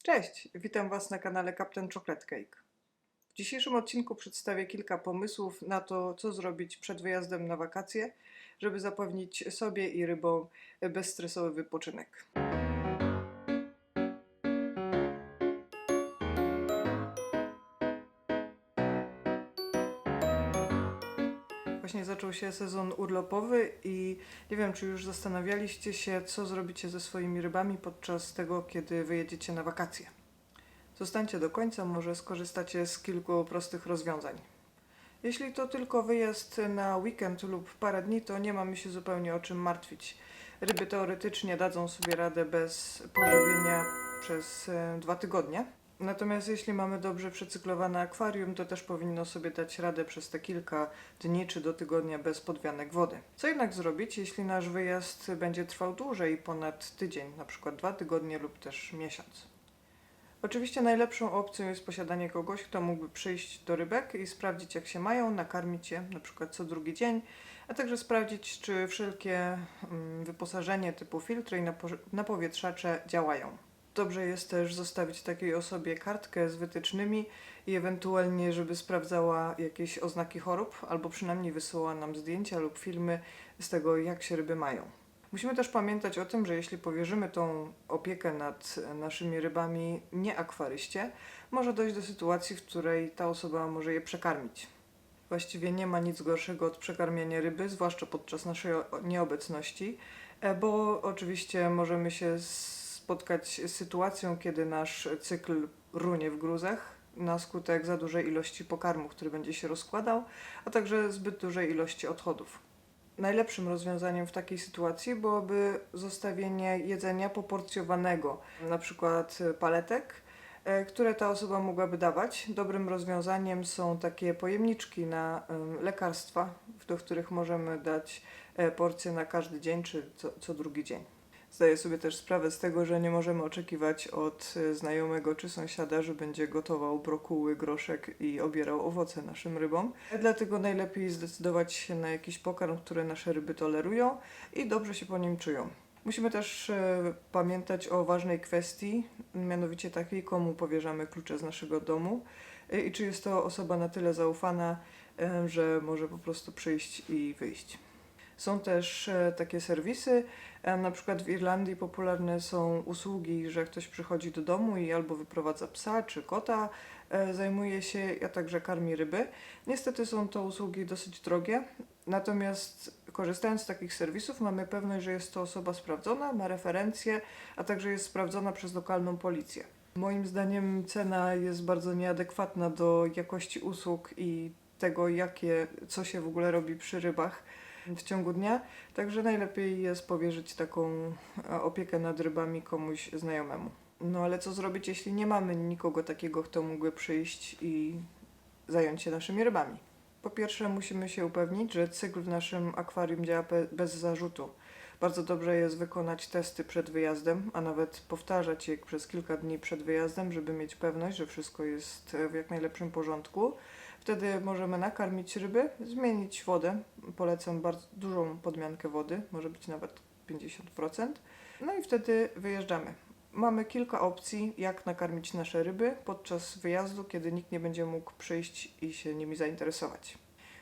Cześć, witam Was na kanale Captain Chocolate Cake. W dzisiejszym odcinku przedstawię kilka pomysłów na to, co zrobić przed wyjazdem na wakacje, żeby zapewnić sobie i rybom bezstresowy wypoczynek. Właśnie zaczął się sezon urlopowy i nie wiem, czy już zastanawialiście się, co zrobicie ze swoimi rybami podczas tego, kiedy wyjedziecie na wakacje. Zostańcie do końca, może skorzystacie z kilku prostych rozwiązań. Jeśli to tylko wyjazd na weekend lub parę dni, to nie mamy się zupełnie o czym martwić. Ryby teoretycznie dadzą sobie radę bez pożywienia przez 2 tygodnie. Natomiast jeśli mamy dobrze przecyklowane akwarium, to też powinno sobie dać radę przez te kilka dni czy do tygodnia bez podwianek wody. Co jednak zrobić, jeśli nasz wyjazd będzie trwał dłużej, ponad tydzień, na przykład 2 tygodnie lub też miesiąc? Oczywiście najlepszą opcją jest posiadanie kogoś, kto mógłby przyjść do rybek i sprawdzić, jak się mają, nakarmić je na przykład co drugi dzień, a także sprawdzić, czy wszelkie wyposażenie typu filtry i napowietrzacze działają. Dobrze jest też zostawić takiej osobie kartkę z wytycznymi i ewentualnie, żeby sprawdzała jakieś oznaki chorób, albo przynajmniej wysyłała nam zdjęcia lub filmy z tego, jak się ryby mają. Musimy też pamiętać o tym, że jeśli powierzymy tą opiekę nad naszymi rybami nie akwaryście, może dojść do sytuacji, w której ta osoba może je przekarmić. Właściwie nie ma nic gorszego od przekarmiania ryby, zwłaszcza podczas naszej nieobecności, bo oczywiście możemy się spotkać z sytuacją, kiedy nasz cykl runie w gruzach na skutek za dużej ilości pokarmu, który będzie się rozkładał, a także zbyt dużej ilości odchodów. Najlepszym rozwiązaniem w takiej sytuacji byłoby zostawienie jedzenia poporcjowanego, na przykład paletek, które ta osoba mogłaby dawać. Dobrym rozwiązaniem są takie pojemniczki na lekarstwa, do których możemy dać porcje na każdy dzień czy co drugi dzień. Zdaję sobie też sprawę z tego, że nie możemy oczekiwać od znajomego czy sąsiada, że będzie gotował brokuły, groszek i obierał owoce naszym rybom. Dlatego najlepiej zdecydować się na jakiś pokarm, który nasze ryby tolerują i dobrze się po nim czują. Musimy też pamiętać o ważnej kwestii, mianowicie takiej, komu powierzamy klucze z naszego domu i czy jest to osoba na tyle zaufana, że może po prostu przyjść i wyjść. Są też takie serwisy, na przykład w Irlandii popularne są usługi, że ktoś przychodzi do domu i albo wyprowadza psa czy kota, zajmuje się, a także karmi ryby. Niestety są to usługi dosyć drogie, natomiast korzystając z takich serwisów mamy pewność, że jest to osoba sprawdzona, ma referencje, a także jest sprawdzona przez lokalną policję. Moim zdaniem cena jest bardzo nieadekwatna do jakości usług i tego, co się w ogóle robi przy rybach w ciągu dnia, także najlepiej jest powierzyć taką opiekę nad rybami komuś znajomemu. No ale co zrobić, jeśli nie mamy nikogo takiego, kto mógłby przyjść i zająć się naszymi rybami? Po pierwsze musimy się upewnić, że cykl w naszym akwarium działa bez zarzutu. Bardzo dobrze jest wykonać testy przed wyjazdem, a nawet powtarzać je przez kilka dni przed wyjazdem, żeby mieć pewność, że wszystko jest w jak najlepszym porządku. Wtedy możemy nakarmić ryby, zmienić wodę. Polecam bardzo dużą podmiankę wody, może być nawet 50%. No i wtedy wyjeżdżamy. Mamy kilka opcji, jak nakarmić nasze ryby podczas wyjazdu, kiedy nikt nie będzie mógł przyjść i się nimi zainteresować.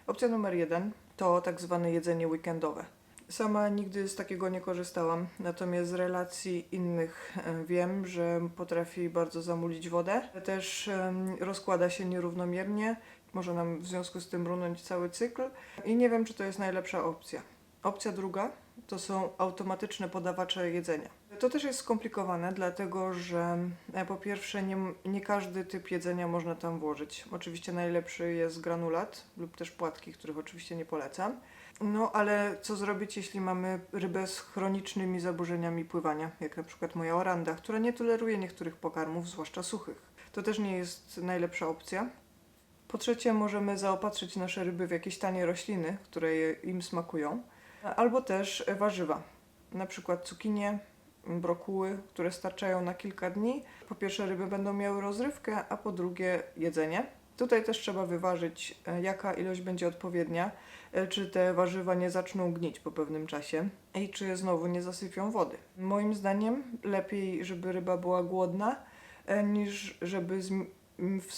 Opcja numer 1 to tak zwane jedzenie weekendowe. Sama nigdy z takiego nie korzystałam, natomiast z relacji innych wiem, że potrafi bardzo zamulić wodę. Też rozkłada się nierównomiernie, może nam w związku z tym runąć cały cykl i nie wiem, czy to jest najlepsza opcja. Opcja druga to są automatyczne podawacze jedzenia. To też jest skomplikowane, dlatego że po pierwsze nie każdy typ jedzenia można tam włożyć. Oczywiście najlepszy jest granulat lub też płatki, których oczywiście nie polecam. No ale co zrobić, jeśli mamy rybę z chronicznymi zaburzeniami pływania, jak na przykład moja oranda, która nie toleruje niektórych pokarmów, zwłaszcza suchych. To też nie jest najlepsza opcja. Po trzecie, możemy zaopatrzyć nasze ryby w jakieś tanie rośliny, które im smakują, albo też warzywa, na przykład cukinie, brokuły, które starczają na kilka dni. Po pierwsze, ryby będą miały rozrywkę, a po drugie jedzenie. Tutaj też trzeba wyważyć, jaka ilość będzie odpowiednia, czy te warzywa nie zaczną gnić po pewnym czasie i czy znowu nie zasypią wody. Moim zdaniem lepiej, żeby ryba była głodna, niż żeby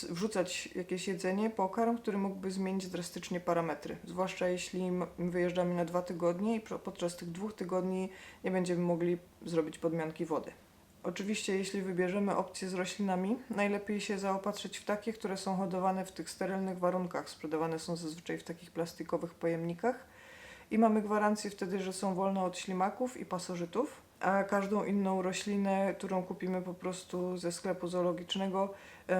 wrzucać jakieś jedzenie, pokarm, który mógłby zmienić drastycznie parametry. Zwłaszcza jeśli wyjeżdżamy na 2 tygodnie i podczas tych 2 tygodni nie będziemy mogli zrobić podmianki wody. Oczywiście, jeśli wybierzemy opcję z roślinami, najlepiej się zaopatrzyć w takie, które są hodowane w tych sterylnych warunkach. Sprzedawane są zazwyczaj w takich plastikowych pojemnikach i mamy gwarancję wtedy, że są wolne od ślimaków i pasożytów, a każdą inną roślinę, którą kupimy po prostu ze sklepu zoologicznego,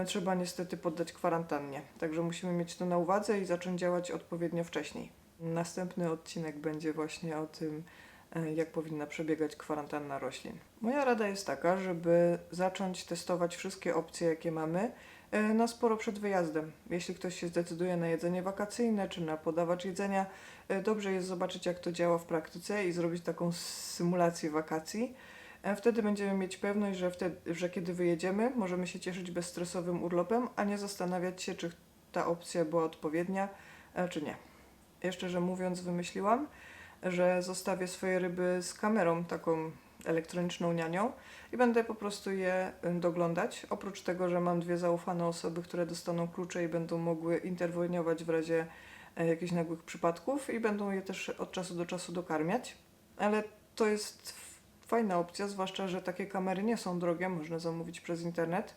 trzeba niestety poddać kwarantannie. Także musimy mieć to na uwadze i zacząć działać odpowiednio wcześniej. Następny odcinek będzie właśnie o tym, jak powinna przebiegać kwarantanna roślin. Moja rada jest taka, żeby zacząć testować wszystkie opcje, jakie mamy, na sporo przed wyjazdem. Jeśli ktoś się zdecyduje na jedzenie wakacyjne czy na podawacz jedzenia, dobrze jest zobaczyć, jak to działa w praktyce i zrobić taką symulację wakacji. Wtedy będziemy mieć pewność, że kiedy wyjedziemy, możemy się cieszyć bezstresowym urlopem, a nie zastanawiać się, czy ta opcja była odpowiednia, czy nie. Jeszcze, że mówiąc, wymyśliłam, że zostawię swoje ryby z kamerą, taką elektroniczną nianią i będę po prostu je doglądać. Oprócz tego, że mam 2 zaufane osoby, które dostaną klucze i będą mogły interweniować w razie jakichś nagłych przypadków i będą je też od czasu do czasu dokarmiać. Ale to jest fajna opcja, zwłaszcza, że takie kamery nie są drogie, można zamówić przez internet.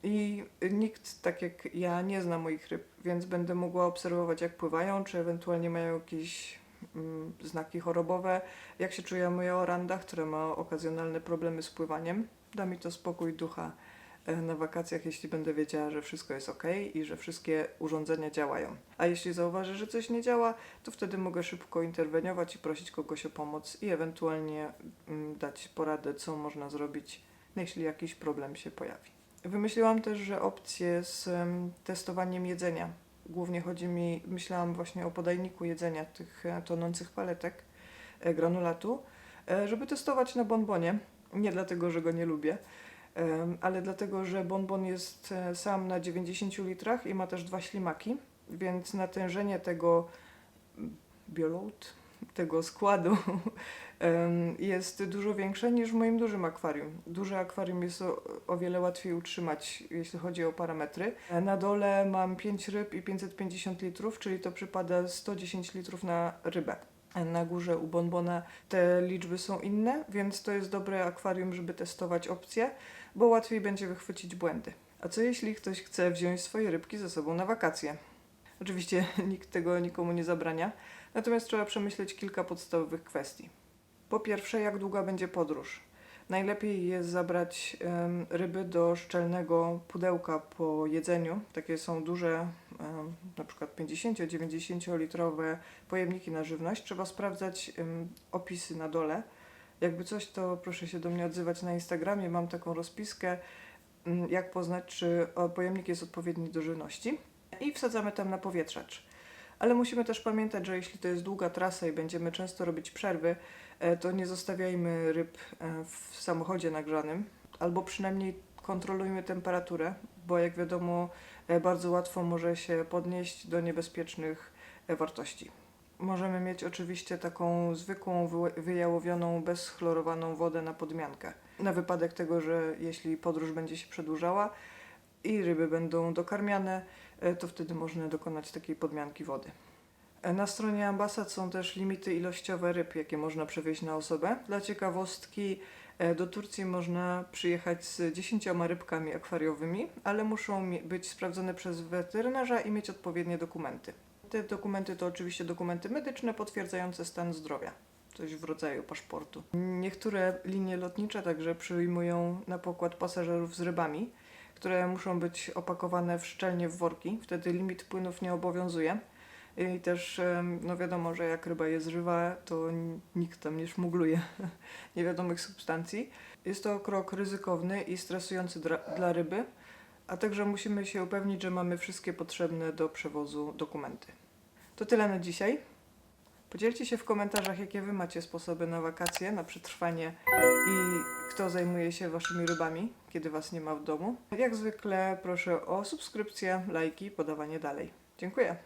I nikt, tak jak ja, nie zna moich ryb, więc będę mogła obserwować, jak pływają, czy ewentualnie mają jakieś znaki chorobowe, jak się czuje moja oranda, która ma okazjonalne problemy z pływaniem. Da mi to spokój ducha na wakacjach, jeśli będę wiedziała, że wszystko jest ok i że wszystkie urządzenia działają. A jeśli zauważę, że coś nie działa, to wtedy mogę szybko interweniować i prosić kogoś o pomoc i ewentualnie dać poradę, co można zrobić, jeśli jakiś problem się pojawi. Wymyśliłam też, że opcję z testowaniem jedzenia. Głównie myślałam właśnie o podajniku jedzenia tych tonących paletek granulatu, żeby testować na bonbonie. Nie dlatego, że go nie lubię, ale dlatego, że bonbon jest sam na 90 litrach i ma też 2 ślimaki, więc natężenie tego bioload, tego składu jest dużo większe niż w moim dużym akwarium. Duże akwarium jest o wiele łatwiej utrzymać, jeśli chodzi o parametry. Na dole mam 5 ryb i 550 litrów, czyli to przypada 110 litrów na rybę. Na górze u bonbona te liczby są inne, więc to jest dobre akwarium, żeby testować opcje, bo łatwiej będzie wychwycić błędy. A co jeśli ktoś chce wziąć swoje rybki ze sobą na wakacje? Oczywiście nikt tego nikomu nie zabrania, natomiast trzeba przemyśleć kilka podstawowych kwestii. Po pierwsze, jak długa będzie podróż? Najlepiej jest zabrać ryby do szczelnego pudełka po jedzeniu. Takie są duże, na przykład 50-90 litrowe pojemniki na żywność. Trzeba sprawdzać opisy na dole. Jakby coś, to proszę się do mnie odzywać na Instagramie. Mam taką rozpiskę, jak poznać, czy pojemnik jest odpowiedni do żywności. I wsadzamy tam na powietrzacz. Ale musimy też pamiętać, że jeśli to jest długa trasa i będziemy często robić przerwy, to nie zostawiajmy ryb w samochodzie nagrzanym, albo przynajmniej kontrolujmy temperaturę, bo jak wiadomo, bardzo łatwo może się podnieść do niebezpiecznych wartości. Możemy mieć oczywiście taką zwykłą, wyjałowioną, bezchlorowaną wodę na podmiankę. Na wypadek tego, że jeśli podróż będzie się przedłużała i ryby będą dokarmiane, to wtedy można dokonać takiej podmianki wody. Na stronie Ambasad są też limity ilościowe ryb, jakie można przewieźć na osobę. Dla ciekawostki, do Turcji można przyjechać z 10 rybkami akwariowymi, ale muszą być sprawdzone przez weterynarza i mieć odpowiednie dokumenty. Te dokumenty to oczywiście dokumenty medyczne potwierdzające stan zdrowia, coś w rodzaju paszportu. Niektóre linie lotnicze także przyjmują na pokład pasażerów z rybami, które muszą być opakowane szczelnie w worki, wtedy limit płynów nie obowiązuje. I też no wiadomo, że jak ryba jest żywa, to nikt tam nie szmugluje niewiadomych substancji. Jest to krok ryzykowny i stresujący dla ryby, a także musimy się upewnić, że mamy wszystkie potrzebne do przewozu dokumenty. To tyle na dzisiaj. Podzielcie się w komentarzach, jakie Wy macie sposoby na wakacje, na przetrwanie i kto zajmuje się Waszymi rybami, kiedy Was nie ma w domu. Jak zwykle proszę o subskrypcję, lajki, podawanie dalej. Dziękuję.